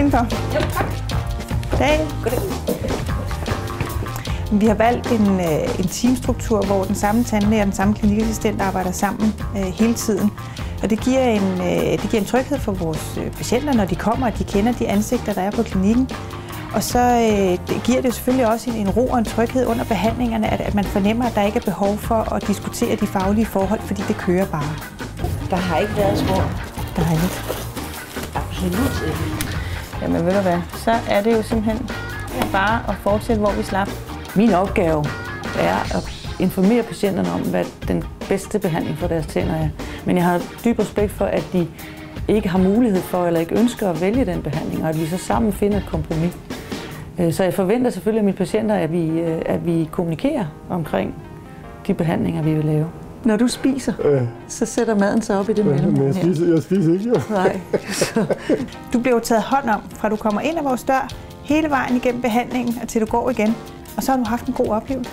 indenfor. Jo, tak. Goddag. Goddag. Vi har valgt en teamstruktur, hvor den samme tandlæge og den samme klinikassistent arbejder sammen hele tiden. Og det giver en tryghed for vores patienter, når de kommer, at de kender de ansigter, der er på klinikken. Og så giver det selvfølgelig også en ro og en tryghed under behandlingerne, at man fornemmer, at der ikke er behov for at diskutere de faglige forhold, fordi det kører bare. Der har ikke været spor. Dejligt. Absolut ikke. Jamen ved du hvad, så er det jo simpelthen bare at fortsætte, hvor vi slap. Min opgave er at informere patienterne om, hvad den bedste behandling for deres tænder er. Men jeg har dyb respekt for, at de ikke har mulighed for eller ikke ønsker at vælge den behandling, og at vi så sammen finder et kompromis. Så jeg forventer selvfølgelig af mine patienter, at vi kommunikerer omkring de behandlinger, vi vil lave. Når du spiser, så sætter maden sig op i det mellemrum her. Jeg spiser ikke, jo. Nej. Du bliver jo taget hånd om, fra du kommer ind ad vores dør, hele vejen igennem behandlingen, og til du går igen. Og så har du haft en god oplevelse.